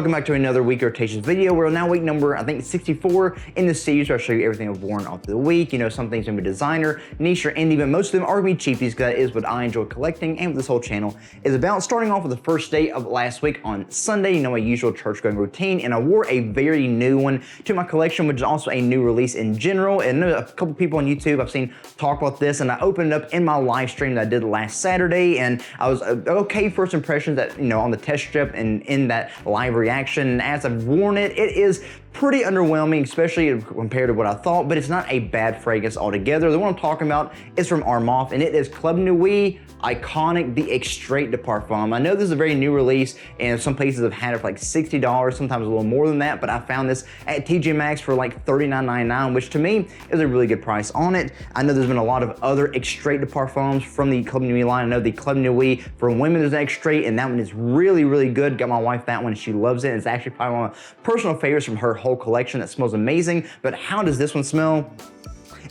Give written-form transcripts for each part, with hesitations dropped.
welcome back to another week rotations video. We're now week number, I think, 64 in the series where I'll show you everything I've worn off the week. You know, some things are gonna be designer, niche, or indie, but most of them are gonna be cheapies because that is what I enjoy collecting and what this whole channel is about. Starting off with the first day of last week on Sunday, you know, my usual church-going routine, and I wore a very new one to my collection, which is also a new release in general. And a couple people on YouTube I've seen talk about this, and I opened it up in my live stream that I did last Saturday, and I was okay first impressions that, you know, on the test strip and in that live reaction. And as I've worn it, it is pretty underwhelming, especially compared to what I thought, but it's not a bad fragrance altogether. The one I'm talking about is from Armaf, and it is Club Nuit Iconic, the Extrait de Parfum. I know this is a very new release, and some places have had it for like $60, sometimes a little more than that, but I found this at TJ Maxx for like $39.99, which to me is a really good price on it. I know there's been a lot of other Extrait de Parfums from the Club Nuit line. I know the Club Nuit for women is an Extrait, and that one is really, really good. Got my wife that one, she loves it. It's actually probably one of my personal favorites from her whole collection. That smells amazing. But how does this one smell?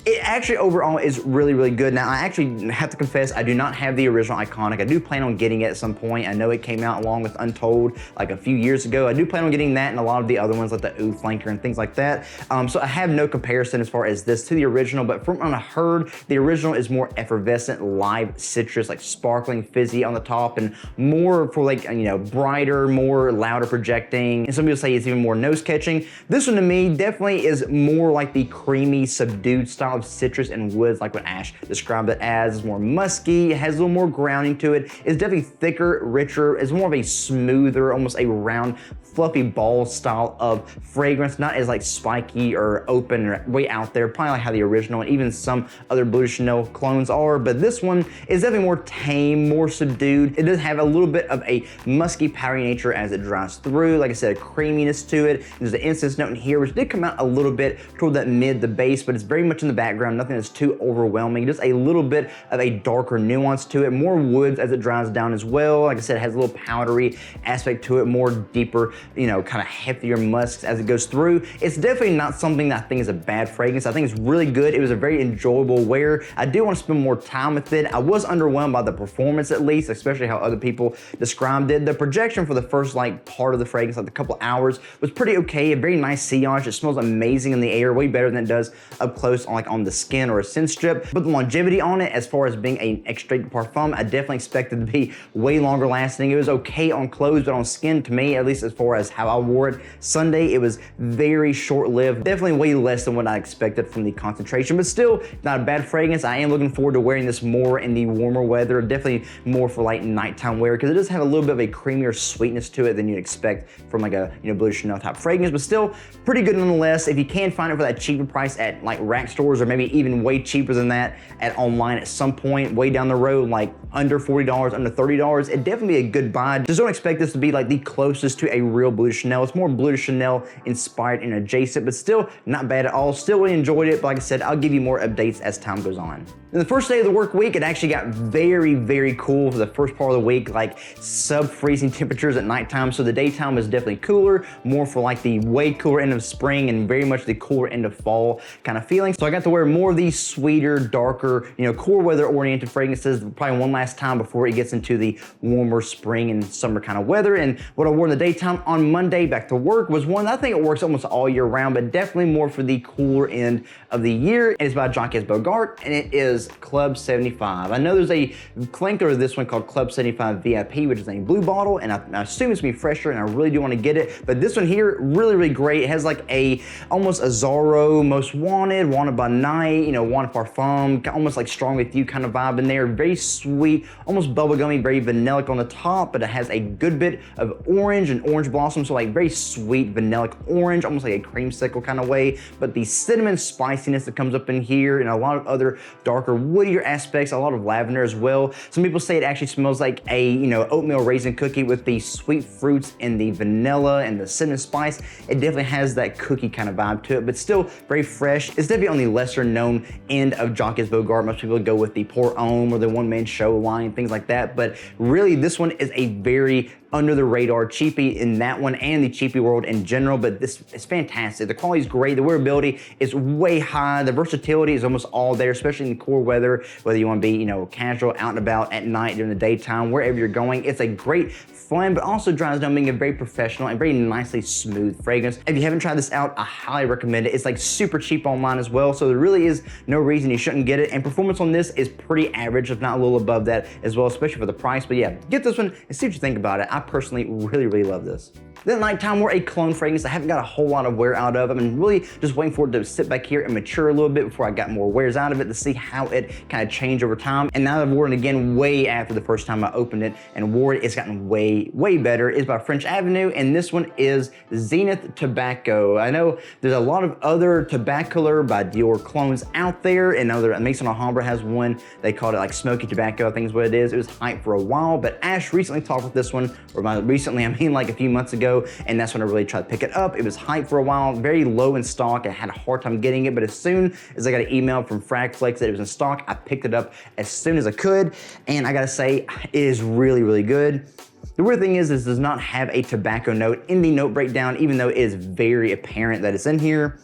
It actually overall is really, really good. Now, I actually have to confess, I do not have the original Iconic. I do plan on getting it at some point. I know it came out along with Untold like a few years ago. I do plan on getting that and a lot of the other ones like the Oud Flanker and things like that. So I have no comparison as far as this to the original, but from what I heard, the original is more effervescent, live citrus, like sparkling fizzy on the top, and more for like, you know, brighter, more louder projecting. And some people say it's even more nose catching. This one to me definitely is more like the creamy, subdued style of citrus and woods, like what Ash described it as. It's more musky, it has a little more grounding to it. It's definitely thicker, richer. It's more of a smoother, almost a round, fluffy ball style of fragrance, not as like spiky or open or way out there, probably like how the original and even some other Bleu de Chanel clones are, but this one is definitely more tame, more subdued. It does have a little bit of a musky, powdery nature as it dries through. Like I said, a creaminess to it. There's an incense note in here, which did come out a little bit toward that mid, the base, but it's very much in the background, nothing that's too overwhelming, just a little bit of a darker nuance to it, more woods as it dries down as well. Like I said, it has a little powdery aspect to it, more deeper, you know, kind of heftier musks as it goes through. It's definitely not something that I think is a bad fragrance. I think it's really good. It was a very enjoyable wear. I do want to spend more time with it. I was underwhelmed by the performance, at least, especially how other people described it. The projection for the first like part of the fragrance, like a couple hours, was pretty okay. A very nice sillage. It smells amazing in the air, way better than it does up close on like on the skin or a scent strip. But the longevity on it, as far as being an Extrait de Parfum, I definitely expected to be way longer lasting. It was okay on clothes, but on skin, to me, at least as far as how I wore it Sunday, it was very short-lived. Definitely way less than what I expected from the concentration, but still not a bad fragrance. I am looking forward to wearing this more in the warmer weather, definitely more for like nighttime wear, because it does have a little bit of a creamier sweetness to it than you'd expect from like a, you know, Bleu de Chanel type fragrance, but still pretty good nonetheless. If you can find it for that cheaper price at like rack stores, or maybe even way cheaper than that at online at some point, way down the road, like under $40, under $30, it'd definitely be a good buy. Just don't expect this to be like the closest to a real Bleu de Chanel. It's more Bleu de Chanel inspired and adjacent, but still not bad at all. Still really enjoyed it, but like I said, I'll give you more updates as time goes on. In the first day of the work week, it actually got very, very cool for the first part of the week, like sub-freezing temperatures at nighttime. So the daytime was definitely cooler, more for like the way cooler end of spring and very much the cooler end of fall kind of feeling. So I got to wear more of these sweeter, darker, you know, cooler weather oriented fragrances probably one last time before it gets into the warmer spring and summer kind of weather. And what I wore in the daytime on Monday back to work was one that I think it works almost all year round, but definitely more for the cooler end of the year. And it's by Jacques Bogart, and it is Club 75. I know there's a flanker of this one called Club 75 VIP, which is a blue bottle, and I assume it's gonna be fresher, and I really do want to get it. But this one here, really, really great. It has like a almost a Zorro Most Wanted, Wanted by Night, you know, Wanted Parfum, almost like Strong With You kind of vibe in there. Very sweet, almost bubblegummy, very vanillic on the top, but it has a good bit of orange and orange blossom, so like very sweet vanillic orange, almost like a creamsicle kind of way. But the cinnamon spiciness that comes up in here, and a lot of other darker woodier aspects, a lot of lavender as well. Some people say it actually smells like a, you know, oatmeal raisin cookie with the sweet fruits and the vanilla and the cinnamon spice. It definitely has that cookie kind of vibe to it, but still very fresh. It's definitely on the lesser known end of Jacques Bogart. Most people go with the Pour Homme or the one man show line, things like that. But really, this one is a very under the radar cheapie in that one and the cheapie world in general, but this is fantastic. The quality is great. The wearability is way high. The versatility is almost all there, especially in cool weather, whether you want to be, you know, casual, out and about at night, during the daytime, wherever you're going. It's a great fun, but also dries down being a very professional and very nicely smooth fragrance. If you haven't tried this out, I highly recommend it. It's like super cheap online as well, so there really is no reason you shouldn't get it. And performance on this is pretty average, if not a little above that as well, especially for the price. But yeah, get this one and see what you think about it. I personally really love this. Then at nighttime, we're a cologne fragrance I haven't got a whole lot of wear out of. I've been really just waiting for it to sit back here and mature a little bit before I got more wears out of it to see how it kind of changed over time. And now that I've worn it again way after the first time I opened it and wore it, it's gotten way better. It's by French Avenue, and this one is Zenith Tobacco. I know there's a lot of other Tobacco by Dior clones out there, and other Maison Alhambra has one. They called it like Smoky Tobacco, I think is what it is. It was hyped for a while, but Ash recently talked with this one, or by recently I mean like a few months ago, and that's when I really tried to pick it up. It was hyped for a while, very low in stock. I had a hard time getting it, but as soon as I got an email from Fragflex that it was in stock, I picked it up as soon as I could, and I gotta say, it is really good. The weird thing is this does not have a tobacco note in the note breakdown, even though it is very apparent that it's in here.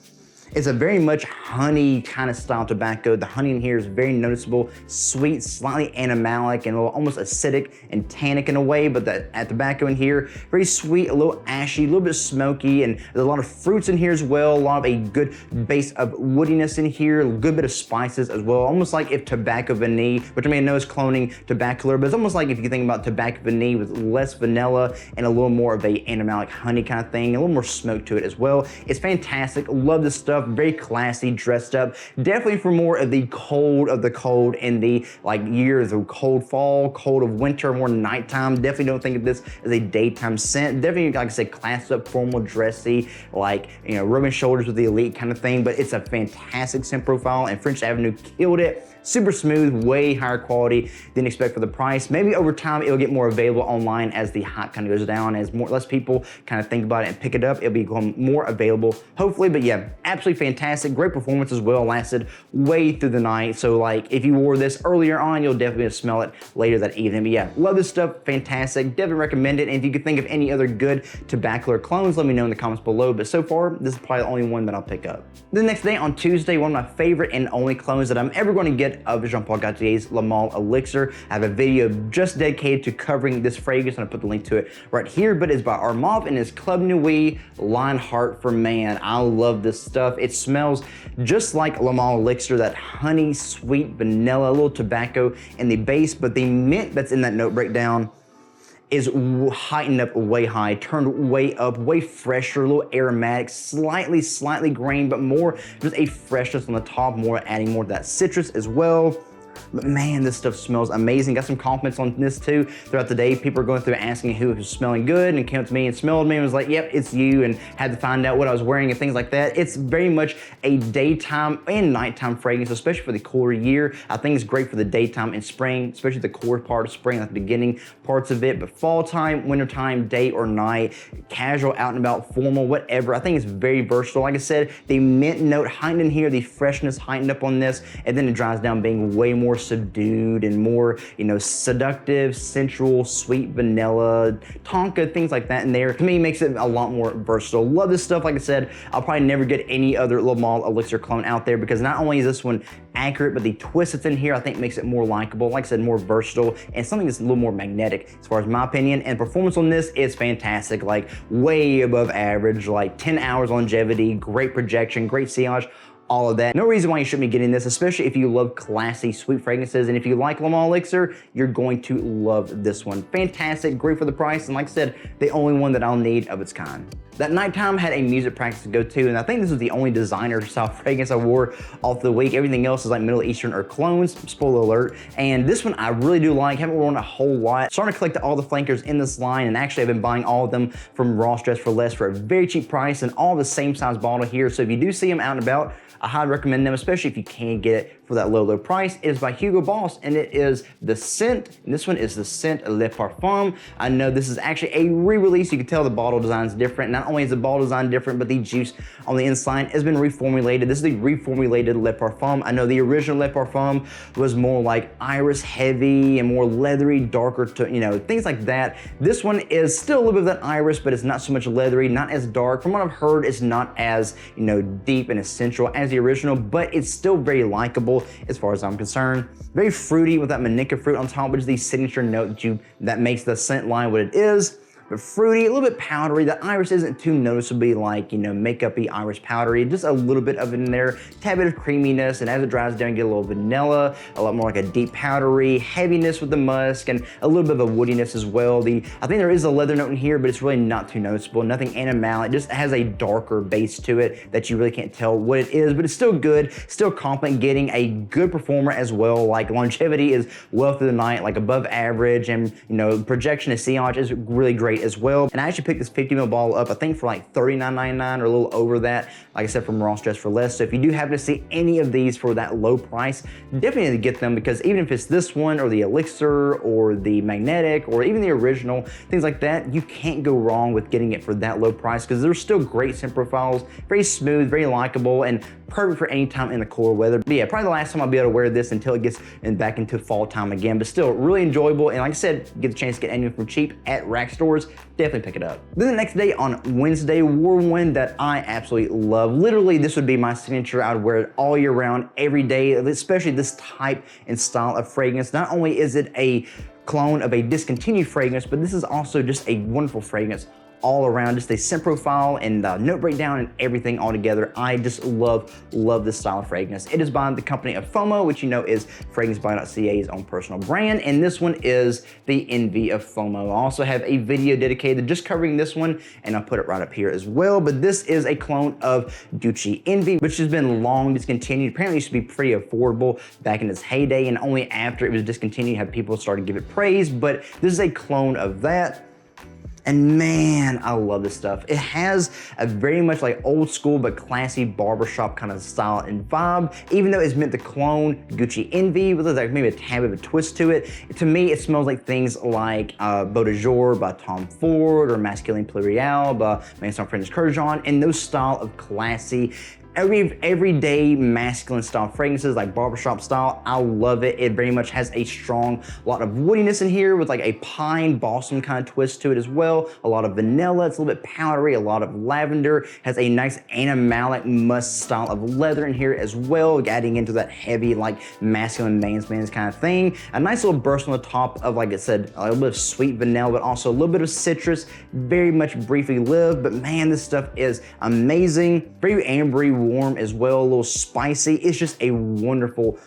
It's a very much honey kind of style tobacco. The honey in here is very noticeable, sweet, slightly animalic, and a little almost acidic and tannic in a way, but the tobacco in here, very sweet, a little ashy, a little bit smoky, and there's a lot of fruits in here as well, a lot of a good base of woodiness in here, a good bit of spices as well, almost like if Tobacco Vanille, which I mean I know is cloning Tobacco, but it's almost like if you think about Tobacco Vanille with less vanilla and a little more of a animalic honey kind of thing, a little more smoke to it as well. It's fantastic, love this stuff. Very classy, dressed up. Definitely for more of the cold in the like years of cold fall, cold of winter, more nighttime. Definitely don't think of this as a daytime scent. Definitely, like I said, classed up, formal, dressy, like, you know, rubbing shoulders with the elite kind of thing. But it's a fantastic scent profile, and French Avenue killed it. Super smooth, way higher quality than expect for the price. Maybe over time it'll get more available online as the hype kind of goes down, as less people kind of think about it and pick it up. It'll become more available, hopefully. But yeah, absolutely fantastic. Great performance as well. Lasted way through the night. So like if you wore this earlier on, you'll definitely smell it later that evening. But yeah, love this stuff. Fantastic. Definitely recommend it. And if you could think of any other good tobacco clones, let me know in the comments below. But so far, this is probably the only one that I'll pick up. The next day on Tuesday, one of my favorite and only clones that I'm ever going to get of Jean Paul Gaultier's Le Male Elixir. I have a video just dedicated to covering this fragrance, and I'll put the link to it right here, but it's by Armaf and it's Club Nuit Lionheart for Man. I love this stuff. It smells just like Le Male Elixir, that honey, sweet vanilla, a little tobacco in the base, but the mint that's in that note breakdown is heightened up way high, turned way up, way fresher, a little aromatic, slightly grain, but more just a freshness on the top, more adding more of that citrus as well. But man, this stuff smells amazing. Got some compliments on this too throughout the day. People are going through asking who was smelling good, and came up to me and smelled me and was like, yep, it's you, and had to find out what I was wearing and things like that. It's very much a daytime and nighttime fragrance, especially for the cooler year. I think it's great for the daytime and spring, especially the core part of spring, like the beginning parts of it. But fall time, winter time, day or night, casual, out and about, formal, whatever. I think it's very versatile. Like I said, the mint note heightened in here, the freshness heightened up on this, and then it dries down being way more subdued and more, you know, seductive, sensual, sweet vanilla, tonka, things like that in there. To me, it makes it a lot more versatile. Love this stuff. Like I said, I'll probably never get any other Le Male Elixir clone out there, because not only is this one accurate, but the twist that's in here I think makes it more likable, like I said, more versatile, and something that's a little more magnetic as far as my opinion. And performance on this is fantastic, like way above average, like 10 hours longevity, great projection, great sillage, all of that. No reason why you shouldn't be getting this, especially if you love classy, sweet fragrances. And if you like Le Male Elixir, you're going to love this one. Fantastic, great for the price, and like I said, the only one that I'll need of its kind. That nighttime had a music practice to go to, and I think this was the only designer style fragrance I wore all through the week. Everything else is like Middle Eastern or clones, spoiler alert. And this one I really do like, haven't worn a whole lot. Starting to collect all the flankers in this line, and actually I've been buying all of them from Ross Dress for Less for a very cheap price, and all the same size bottle here. So if you do see them out and about, I highly recommend them, especially if you can get it for that low price. It is by Hugo Boss, and it is the scent, and this one is the scent Le Parfum. I know this is actually a re-release. You can tell the bottle design is different. Not only is the bottle design different, but the juice on the inside has been reformulated. This is the reformulated Le Parfum. I know the original Le Parfum was more like iris heavy and more leathery, darker, things like that. This one is still a little bit of that iris, but it's not so much leathery, not as dark. From what I've heard, it's not as, deep and essential as the original, but it's still very likable as far as I'm concerned. Very fruity with that manica fruit on top, which is the signature note that makes the scent line what it is. But fruity, a little bit powdery. The iris isn't too noticeably like, makeup-y iris powdery. Just a little bit of it in there. Tad bit of creaminess, and as it dries down, you get a little vanilla, a lot more like a deep powdery heaviness with the musk, and a little bit of a woodiness as well. I think there is a leather note in here, but it's really not too noticeable. Nothing animal. It just has a darker base to it that you really can't tell what it is, but it's still good, still confident, getting a good performer as well. Like longevity is well through the night, like above average, and projection and sillage is really great as well. And I actually picked this 50 ml bottle up, I think for like $39.99 or a little over that, like I said, from Ross Dress for Less. So if you do happen to see any of these for that low price, definitely need to get them, because even if it's this one or the Elixir or the Magnetic or even the original, things like that, you can't go wrong with getting it for that low price, because they're still great scent profiles, very smooth, very likable, and perfect for any time in the cooler weather. But yeah, probably the last time I'll be able to wear this until it gets back into fall time again, but still really enjoyable. And like I said, get the chance to get anything from cheap at rack stores, definitely pick it up. Then the next day on Wednesday, wore one that I absolutely love. Literally, this would be my signature. I would wear it all year round, every day, especially this type and style of fragrance. Not only is it a clone of a discontinued fragrance, but this is also just a wonderful fragrance all around, just a scent profile and note breakdown and everything all together. I just love this style of fragrance. It is by the company of FOMO, which is FragranceBuy.ca's own personal brand, and this one is the Envy of FOMO. I also have a video dedicated just covering this one, and I'll put it right up here as well. But this is a clone of Gucci Envy, which has been long discontinued. Apparently used to be pretty affordable back in its heyday, and only after it was discontinued have people started to give it praise. But this is a clone of that. And man, I love this stuff. It has a very much like old school but classy barbershop kind of style and vibe. Even though it's meant to clone Gucci Envy with like maybe a tad of a twist to it, to me it smells like things like Beau de Jour by Tom Ford or Masculine Plurial by Maison French Kurkdjian, and those style of classy, everyday masculine style fragrances, like barbershop style. I love it. It very much has a strong lot of woodiness in here with like a pine balsam kind of twist to it as well. A lot of vanilla. It's a little bit powdery. A lot of lavender. Has a nice animalic musk style of leather in here as well, adding into that heavy like masculine man's kind of thing. A nice little burst on the top of, like I said, a little bit of sweet vanilla, but also a little bit of citrus. Very much briefly lived, but man, this stuff is amazing. Very ambery, warm as well, a little spicy. It's just a wonderful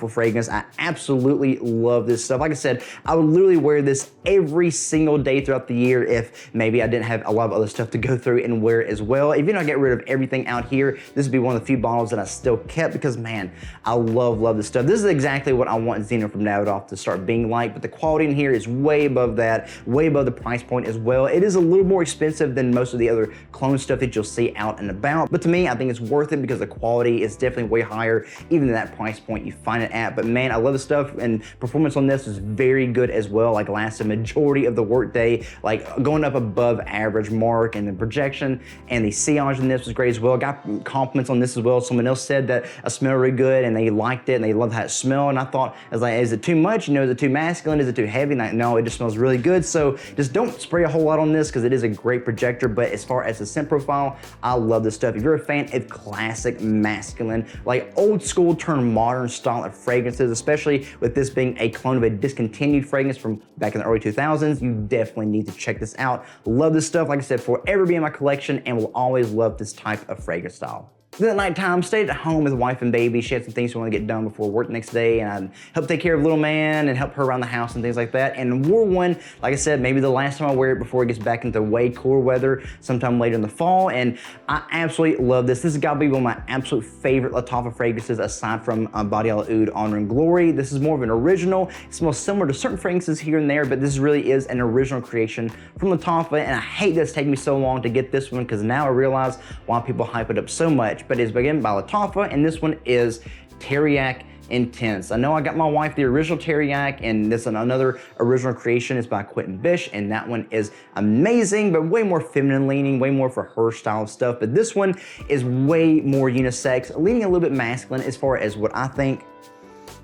fragrance. I absolutely love this stuff. Like I said, I would literally wear this every single day throughout the year if maybe I didn't have a lot of other stuff to go through and wear as well. If you don't get rid of everything out here, this would be one of the few bottles that I still kept, because man, I love this stuff. This is exactly what I want Xeno from Davidoff to start being like, but the quality in here is way above that, way above the price point as well. It is a little more expensive than most of the other clone stuff that you'll see out and about, but to me, I think it's worth it because the quality is definitely way higher even than that price point you find it at. But man, I love the stuff, and performance on this is very good as well. Like lasts a majority of the workday, like going up above average mark, and the projection and the sillage in this was great as well. Got compliments on this as well. Someone else said that I smell really good and they liked it and they loved how it smelled, and I thought, I was like, is it too much? Is it too masculine? Is it too heavy? Like, no, it just smells really good. So just don't spray a whole lot on this because it is a great projector. But as far as the scent profile, I love this stuff. If you're a fan of classic masculine, like old school turned modern style of fragrances, especially with this being a clone of a discontinued fragrance from back in the early 2000s, you definitely need to check this out. Love this stuff, like I said, forever be in my collection, and will always love this type of fragrance style. Then at nighttime, stayed at home with wife and baby. She had some things we want to get done before work the next day, and I helped take care of little man and help her around the house and things like that. And wore one, like I said, maybe the last time I wear it before it gets back into way cooler weather, sometime later in the fall. And I absolutely love this. This has got to be one of my absolute favorite Lattafa fragrances aside from Body à l'Oud Honor and Glory. This is more of an original. It smells similar to certain fragrances here and there, but this really is an original creation from Lattafa. And I hate that it's taken me so long to get this one, because now I realize why people hype it up so much. But it's again by Lattafa, and this one is Teriyaki intense. I know I got my wife the original Teriyaki, and this is another original creation. It's by Quentin Bish, and that one is amazing, but way more feminine leaning, way more for her style of stuff. But this one is way more unisex, leaning a little bit masculine as far as what I think.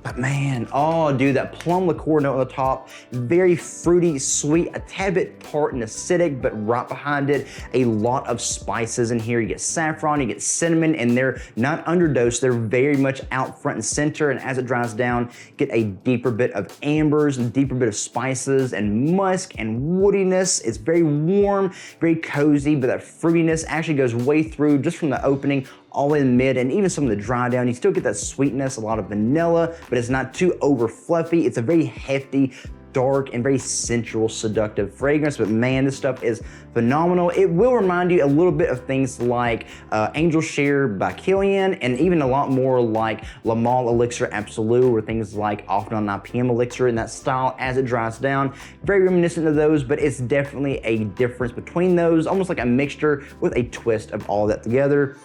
But man, oh dude, that plum liqueur note on the top, very fruity, sweet, a tad bit tart and acidic, but right behind it, a lot of spices in here. You get saffron, you get cinnamon, and they're not underdosed. They're very much out front and center, and as it dries down, get a deeper bit of ambers and deeper bit of spices and musk and woodiness. It's very warm, very cozy, but that fruitiness actually goes way through just from the opening all in mid, and even some of the dry down, you still get that sweetness, a lot of vanilla, but it's not too over fluffy. It's a very hefty, dark, and very sensual, seductive fragrance, but man, this stuff is phenomenal. It will remind you a little bit of things like Angel Share by Killian, and even a lot more like Le Male Elixir Absolute, or things like Often on 9 PM Elixir in that style as it dries down. Very reminiscent of those, but it's definitely a difference between those, almost like a mixture with a twist of all that together.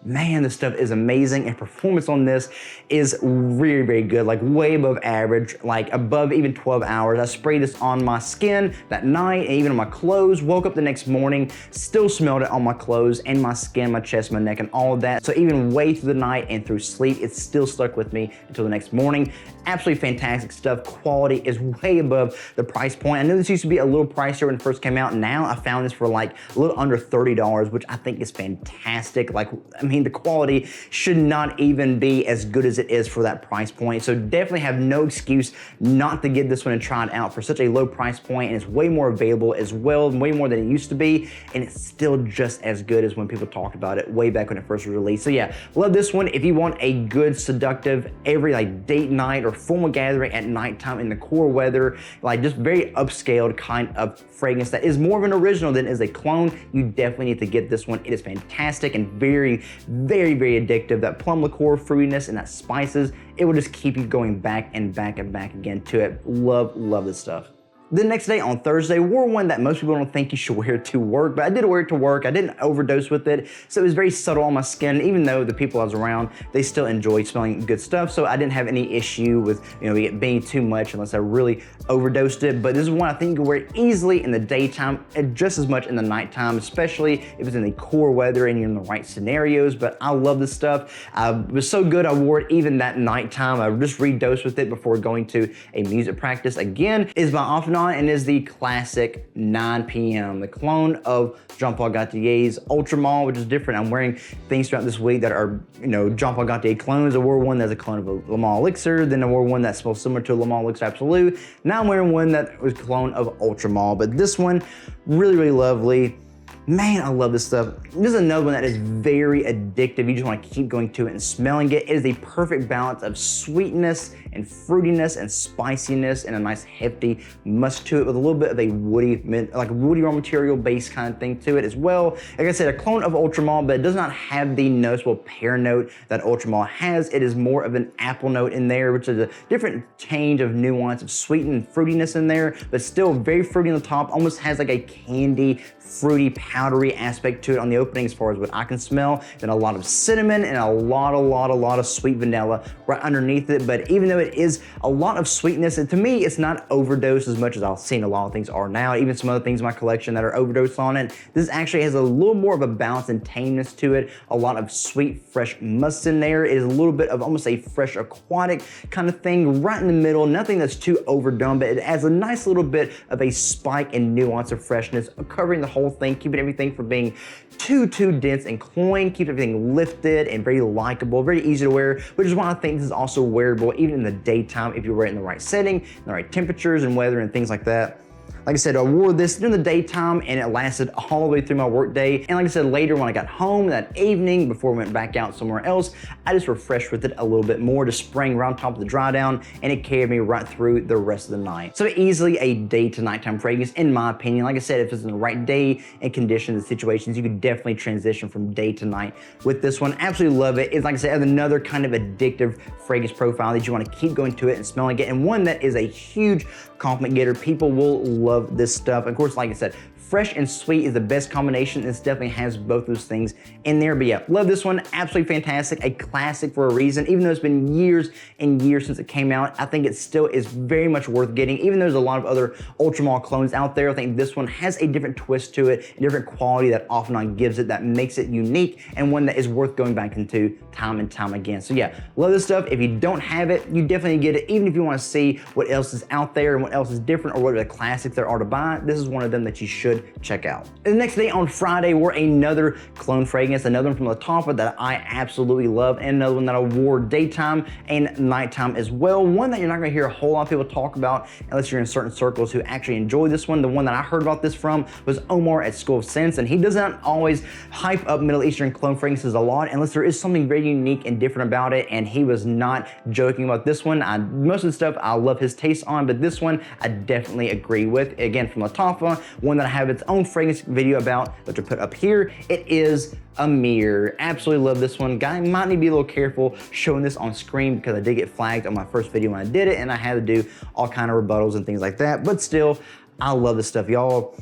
Man, this stuff is amazing, and performance on this is very, very good, like way above average, like above even 12 hours. I sprayed this on my skin that night, and even on my clothes. Woke up the next morning, still smelled it on my clothes and my skin, my chest, my neck, and all of that. So even way through the night and through sleep, it still stuck with me until the next morning. Absolutely fantastic stuff. Quality is way above the price point. I know this used to be a little pricier when it first came out. Now I found this for like a little under $30, which I think is fantastic. Like, I mean, the quality should not even be as good as it is for that price point. So definitely have no excuse not to get this one and try it out for such a low price point, and it's way more available as well, way more than it used to be, and it's still just as good as when people talked about it way back when it first was released. So yeah, love this one. If you want a good, seductive, every like date night or formal gathering at nighttime in the core weather, like just very upscaled kind of fragrance that is more of an original than is a clone, you definitely need to get this one. It is fantastic and very, very, very addictive. That plum liqueur fruitiness and that spices, it will just keep you going back and back and back again to it. Love, love this stuff. The next day, on Thursday, wore one that most people don't think you should wear to work, but I did wear it to work. I didn't overdose with it, so it was very subtle on my skin. Even though the people I was around, they still enjoyed smelling good stuff, so I didn't have any issue with it being too much unless I really overdosed it. But this is one I think you can wear easily in the daytime and just as much in the nighttime, especially if it's in the core weather and you're in the right scenarios. But I love this stuff. It was so good I wore it even that nighttime. I just redosed with it before going to a music practice. Again, is by Often and is the classic 9 PM, the clone of Jean-Paul Gaultier's Ultra Male, which is different. I'm wearing things throughout this week that are, Jean-Paul Gaultier clones. I wore one that's a clone of a Le Male Elixir, then I wore one that smells similar to a Le Male Elixir Absolute. Now I'm wearing one that was a clone of Ultra Male, but this one, really, really lovely. Man, I love this stuff. This is another one that is very addictive. You just want to keep going to it and smelling it. It is a perfect balance of sweetness and fruitiness and spiciness and a nice hefty musk to it with a little bit of a woody, like a woody raw material base kind of thing to it as well. Like I said, a clone of Ultra Male, but it does not have the noticeable pear note that Ultra Male has. It is more of an apple note in there, which is a different change of nuance of sweet and fruitiness in there, but still very fruity on the top, almost has like a candy, fruity, powdery aspect to it on the opening as far as what I can smell. Then a lot of cinnamon and a lot of sweet vanilla right underneath it. But even though it is a lot of sweetness, and to me, it's not overdosed as much as I've seen a lot of things are now. Even some other things in my collection that are overdosed on it. This actually has a little more of a balance and tameness to it. A lot of sweet, fresh musks in there. It is a little bit of almost a fresh aquatic kind of thing right in the middle. Nothing that's too overdone, but it adds a nice little bit of a spike and nuance of freshness, covering the whole thing, keeping everything from being too dense and cloying, keep everything lifted and very likable, very easy to wear, which is why I think this is also wearable even in the daytime if you wear it in the right setting, in the right temperatures and weather and things like that. Like I said, I wore this during the daytime and it lasted all the way through my work day. And like I said, later when I got home that evening before I went back out somewhere else, I just refreshed with it a little bit more, just spraying around top of the dry down, and it carried me right through the rest of the night. So easily a day to nighttime fragrance in my opinion. Like I said, if it's in the right day and conditions and situations, you could definitely transition from day to night with this one. Absolutely love it. It's like I said, another kind of addictive fragrance profile that you want to keep going to it and smelling it, and one that is a huge compliment getter. People will love love this stuff. Of course, like I said, fresh and sweet is the best combination. This definitely has both those things in there. But yeah, love this one. Absolutely fantastic. A classic for a reason. Even though it's been years and years since it came out, I think it still is very much worth getting. Even though there's a lot of other Ultramall clones out there, I think this one has a different twist to it, a different quality that Ophanon gives it that makes it unique and one that is worth going back into time and time again. So yeah, love this stuff. If you don't have it, you definitely get it. Even if you want to see what else is out there and what else is different or what are the classics there are to buy, this is one of them that you should check out. And the next day on Friday wore another cologne fragrance, another one from Latampa that I absolutely love, and another one that I wore daytime and nighttime as well. One that you're not going to hear a whole lot of people talk about unless you're in certain circles who actually enjoy this one. The one that I heard about this from was Omar at School of Scents, and he doesn't always hype up Middle Eastern cologne fragrances a lot unless there is something very unique and different about it, and he was not joking about this one. Most of the stuff I love his taste on, but this one I definitely agree with. Again, from Latampa, one that I have its own fragrance video about, which I put up here. It is Amir. Absolutely love this one. Guy might need to be a little careful showing this on screen because I did get flagged on my first video when I did it, and I had to do all kind of rebuttals and things like that. But still, I love this stuff, y'all.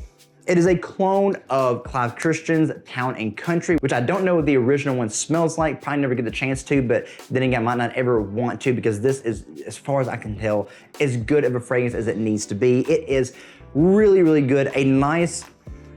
It is a clone of Clive Christian's Town and Country, which I don't know what the original one smells like. Probably never get the chance to, but then again, I might not ever want to because this is, as far as I can tell, as good of a fragrance as it needs to be. It is really, really good. A nice,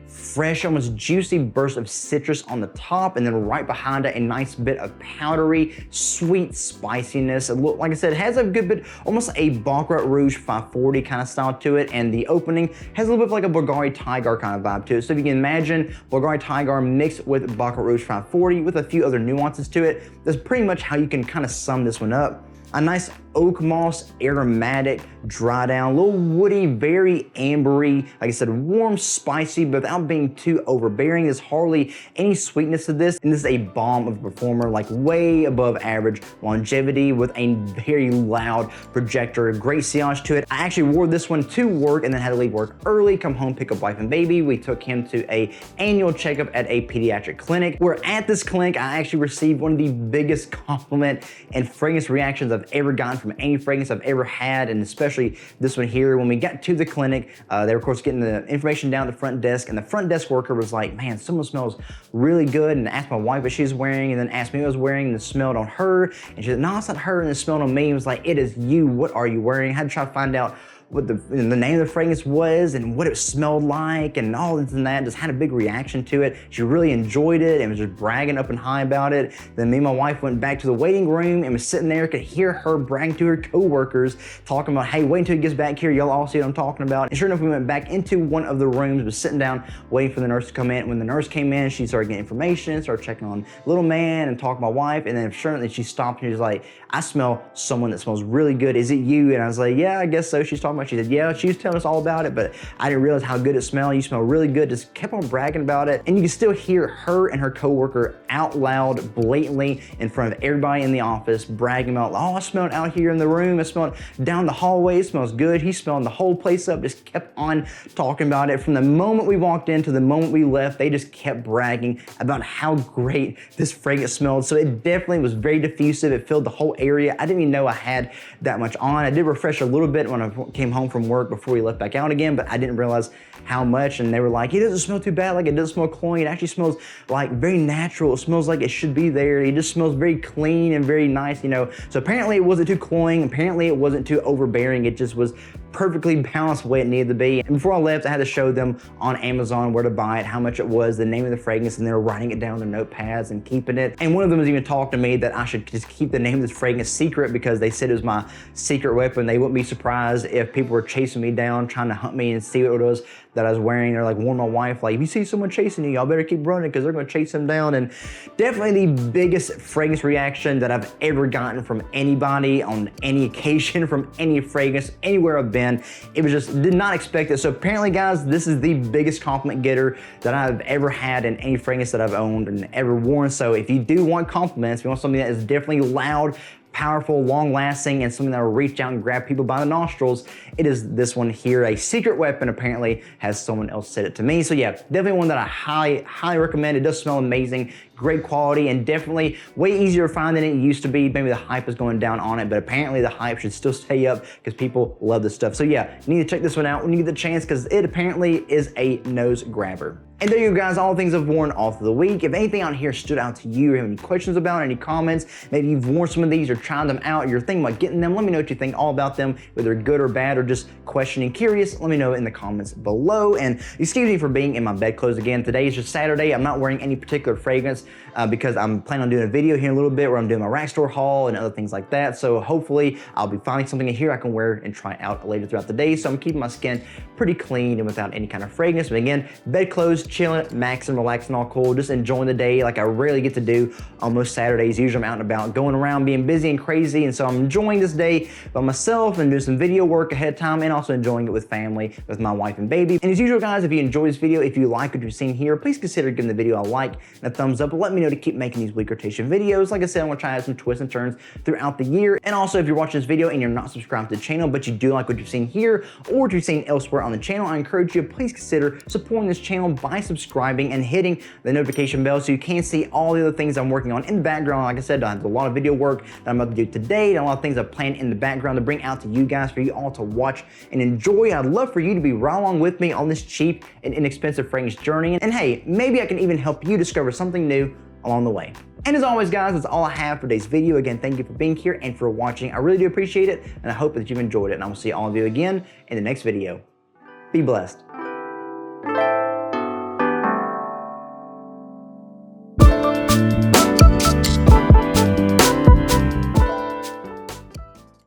fresh, almost juicy burst of citrus on the top, and then right behind it, a nice bit of powdery, sweet spiciness. Like I said, it has a good bit, almost a Baccarat Rouge 540 kind of style to it, and the opening has a little bit of like a Bulgari Tiger kind of vibe to it. So if you can imagine Bulgari Tiger mixed with Baccarat Rouge 540 with a few other nuances to it, that's pretty much how you can kind of sum this one up. A nice oak moss, aromatic, dry down, a little woody, very ambery, like I said, warm, spicy, but without being too overbearing. There's hardly any sweetness to this, and this is a bomb of a performer, like way above average longevity with a very loud projector, great sillage to it. I actually wore this one to work and then had to leave work early, come home, pick up wife and baby. We took him to a annual checkup at a pediatric clinic, where at this clinic, I actually received one of the biggest compliment and fragrance reactions I've ever gotten from any fragrance I've ever had, and especially this one here. When we got to the clinic, they were of course getting the information down at the front desk, and the front desk worker was like, man, someone smells really good, and asked my wife what she was wearing, and then asked me what I was wearing, and it smelled on her, and she said, no, it's not her, and it smelled on me. It was like, it is you, what are you wearing? I had to try to find out what the name of the fragrance was and what it smelled like and all this and that. Just had a big reaction to it. She really enjoyed it and was just bragging up and high about it. Then me and my wife went back to the waiting room and was sitting there, could hear her bragging to her coworkers, talking about, hey, wait until he gets back here, y'all all see what I'm talking about. And sure enough, we went back into one of the rooms, was sitting down waiting for the nurse to come in. When the nurse came in, she started getting information, started checking on little man and talking to my wife, and then sure enough, she stopped and she was like, I smell someone that smells really good. Is it you? And I was like, yeah, I guess so. She's talking about, she said, yeah, she was telling us all about it, but I didn't realize how good it smelled. You smell really good. Just kept on bragging about it. And you can still hear her and her coworker out loud, blatantly in front of everybody in the office, bragging about, oh, I smelled out here in the room. I smelled down the hallway. It smells good. He's smelling the whole place up. Just kept on talking about it. From the moment we walked in to the moment we left, they just kept bragging about how great this fragrance smelled. So it definitely was very diffusive. It filled the whole area. I didn't even know I had that much on. I did refresh a little bit when I came home from work before we left back out again, but I didn't realize how much. And they were like, it doesn't smell too bad, like it doesn't smell cloying. It actually smells like very natural. It smells like it should be there. It just smells very clean and very nice, you know. So apparently it wasn't too cloying. Apparently it wasn't too overbearing. It just was perfectly balanced the way it needed to be. And before I left, I had to show them on Amazon where to buy it, how much it was, the name of the fragrance, and they were writing it down on their notepads and keeping it. And one of them was even talking to me that I should just keep the name of this fragrance secret because they said it was my secret weapon. They wouldn't be surprised if people were chasing me down, trying to hunt me and see what it was that I was wearing. They're like, warn my wife, like, if you see someone chasing you, y'all better keep running because they're gonna chase them down. And definitely the biggest fragrance reaction that I've ever gotten from anybody on any occasion, from any fragrance, anywhere I've been. It was just, did not expect it. So apparently, guys, this is the biggest compliment getter that I've ever had in any fragrance that I've owned and ever worn. So if you do want compliments, if you want something that is definitely loud, powerful, long-lasting, and something that will reach out and grab people by the nostrils, it is this one here, a secret weapon, apparently, has someone else said it to me. So yeah, definitely one that I highly recommend. It does smell amazing, great quality, and definitely way easier to find than it used to be. Maybe the hype is going down on it, but apparently the hype should still stay up because people love this stuff. So yeah, you need to check this one out when you get the chance because it apparently is a nose grabber. And there you go, guys, all the things I've worn off of the week. If anything out here stood out to you or have any questions about, any comments, maybe you've worn some of these or tried them out, or you're thinking about getting them, let me know what you think all about them, whether good or bad or just questioning, curious, let me know in the comments below. And excuse me for being in my bedclothes again. Today is just Saturday. I'm not wearing any particular fragrance because I'm planning on doing a video here in a little bit where I'm doing my rack store haul and other things like that. So hopefully I'll be finding something in here I can wear and try out later throughout the day. So I'm keeping my skin pretty clean and without any kind of fragrance. But again, bedclothes, chilling, maxing, relaxing, all cool, just enjoying the day like I rarely get to do on most Saturdays. Usually I'm out and about going around being busy and crazy, and so I'm enjoying this day by myself and doing some video work ahead of time and also enjoying it with family, with my wife and baby. And as usual, guys, if you enjoyed this video, if you like what you've seen here, please consider giving the video a like and a thumbs up. Let me know to keep making these week rotation videos. Like I said, I'm gonna try to add some twists and turns throughout the year. And also, if you're watching this video and you're not subscribed to the channel, but you do like what you've seen here or what you've seen elsewhere on the channel, I encourage you to please consider supporting this channel by subscribing and hitting the notification bell so you can see all the other things I'm working on in the background. Like I said, I have a lot of video work that I'm about to do today and a lot of things I plan in the background to bring out to you guys for you all to watch and enjoy. I'd love for you to be right along with me on this cheap and inexpensive fragrance journey. And hey, maybe I can even help you discover something new along the way. And as always, guys, that's all I have for today's video. Again, thank you for being here and for watching. I really do appreciate it, and I hope that you've enjoyed it. And I will see all of you again in the next video. Be blessed.